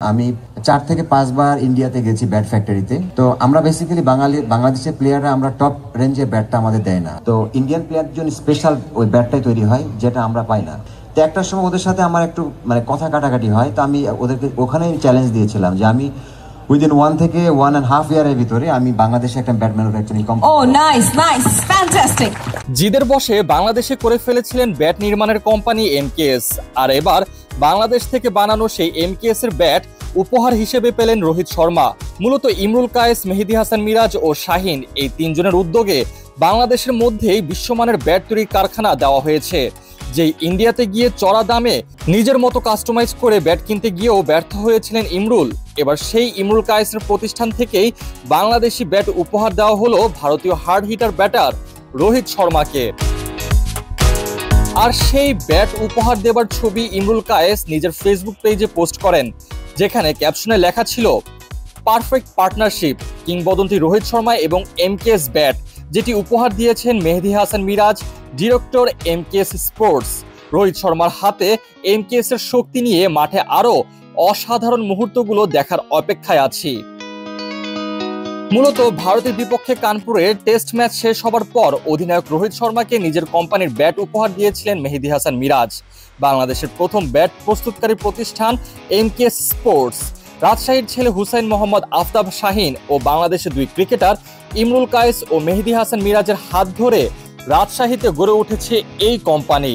আমি 4 থেকে 5 বার ইন্ডিয়াতে গেছি ব্যাট ফ্যাক্টরিতে। তো আমরা বেসিক্যালি বাংলাদেশের প্লেয়াররা আমরা টপ রেঞ্জের ব্যাটটা আমাদের দেয় না। তো ইন্ডিয়ান প্লেয়ার জন্য স্পেশাল ওই ব্যাটটাই তৈরি হয়, যেটা আমরা পাই না। তো একটা সময় ওদের সাথে আমার একটু কথা কাটাকাটি হয়। তো আমি ওদেরকে ওখানেই চ্যালেঞ্জ দিয়েছিলাম যে আমি উইদিন 1 থেকে 1.5 ইয়ারের ভিতরে আমি বাংলাদেশে একটা ব্যাট ম্যানুফ্যাকচারিং কোম্পানি। ও নাইস নাইস ফ্যান্টাস্টিক। জিদের বসে বাংলাদেশে করে ফেলেছিলেন ব্যাট নির্মাণের কোম্পানি এমকেএস, আর এবার বাংলাদেশ থেকে বানানো সেই এমকেএস এর ব্যাট উপহার হিসেবে পেলেন রোহিত শর্মা। মূলত ইমরুল কায়েস, মেহেদী হাসান মিরাজ ও শাহিন এই তিনজনের উদ্যোগে বাংলাদেশের মধ্যেই বিশ্বমানের ব্যাট তৈরির কারখানা দেওয়া হয়েছে। যেই ইন্ডিয়াতে গিয়ে চড়া দামে নিজের মতো কাস্টমাইজ করে ব্যাট কিনতে গিয়েও ব্যর্থ হয়েছিলেন ইমরুল, এবার সেই ইমরুল কায়েসের প্রতিষ্ঠান থেকেই বাংলাদেশি ব্যাট উপহার দেওয়া হলো ভারতীয় হার্ড হিটার ব্যাটার রোহিত শর্মাকে। আর সেই ব্যাট উপহার দেবার ছবি ইমরুল কায়েস নিজের ফেসবুক পেজে পোস্ট করেন, যেখানে ক্যাপশনে লেখা ছিল পারফেক্ট পার্টনারশিপ, কিংবদন্তি রোহিত শর্মা এবং এমকেএস ব্যাট, যেটি উপহার দিয়েছেন Mehedi Hasan Miraz, director MKS sports. Rohit শর্মার হাতে এমকেএস এর শক্তি নিয়ে মাঠে আরো অসাধারণ মুহূর্তগুলো দেখার অপেক্ষায় আছি। মূলত ভারতের বিপক্ষে কানপুরে টেস্ট ম্যাচ শেষ হবার পর অধিনায়ক রোহিত শর্মাকে নিজের কোম্পানির ব্যাট উপহার দিয়েছিলেন মেহেদী হাসান মিরাজ। বাংলাদেশের প্রথম ব্যাট প্রস্তুতকারী প্রতিষ্ঠান এমকেএস স্পোর্টস, রাজশাহীর ছেলে হুসাইন মোহাম্মদ আফতাব শাহিন ও বাংলাদেশের দুই ক্রিকেটার ইমরুল কায়েস ও মেহেদী হাসান মিরাজের হাত ধরে রাজশাহীতে গড়ে উঠেছে এই কোম্পানি।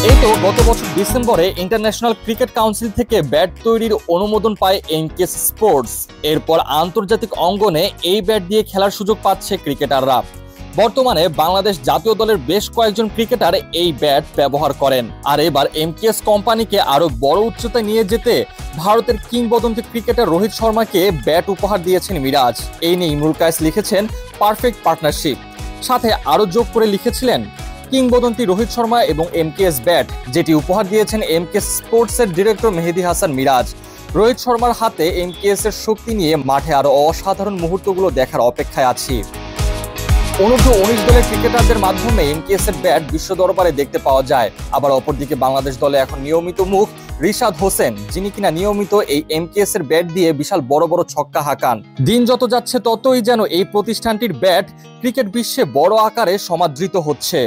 এই তো গত বছর ডিসেম্বরে ইন্টারন্যাশনাল ক্রিকেট কাউন্সিল থেকে ব্যাট তৈরির অনুমোদন পায় এমকেএস স্পোর্টস। এরপর আন্তর্জাতিক অঙ্গনে এই ব্যাট দিয়ে খেলার সুযোগ পাচ্ছে ক্রিকেটাররা। বর্তমানে বাংলাদেশ জাতীয় দলের বেশ কয়েকজন ক্রিকেটার এই ব্যাট ব্যবহার করেন। আর এবার এমকেএস কোম্পানিকে আরো বড় উচ্চতায় নিয়ে যেতে ভারতের কিংবদন্তি ক্রিকেটার রোহিত শর্মাকে ব্যাট উপহার দিয়েছেন মিরাজ। এই নিয়ে ইমরুল কায়েস লিখেছেন পারফেক্ট পার্টনারশিপ, সাথে আরো যোগ করে লিখেছিলেন কিংবদন্তি রোহিত শর্মা এবং এমকেএস ব্যাট, যেটি উপহার দিয়েছেন এমকেএস স্পোর্টস এর ডিরেক্টর মেহেদী হাসান মিরাজ। রোহিত শর্মার হাতে এমকেএস এর শক্তি নিয়ে মাঠে আরো অসাধারণ মুহূর্তগুলো দেখার অপেক্ষায় আছি। অনূর্ধ্ব 19 দলের ক্রিকেটারদের মাধ্যমে এমকেএস এর ব্যাট বিশ্ব দরবারে দেখতে পাওয়া যায়। আবার অপরদিকে বাংলাদেশ দলে এখন নিয়মিত মুখ রিশাদ হোসেন, যিনি কিনা নিয়মিত এই এমকেএস এর ব্যাট দিয়ে বিশাল বড় বড় ছক্কা হাঁকান। দিন যত যাচ্ছে ততই যেন এই প্রতিষ্ঠানটির ব্যাট ক্রিকেট বিশ্বে বড় আকারে সমাদৃত হচ্ছে।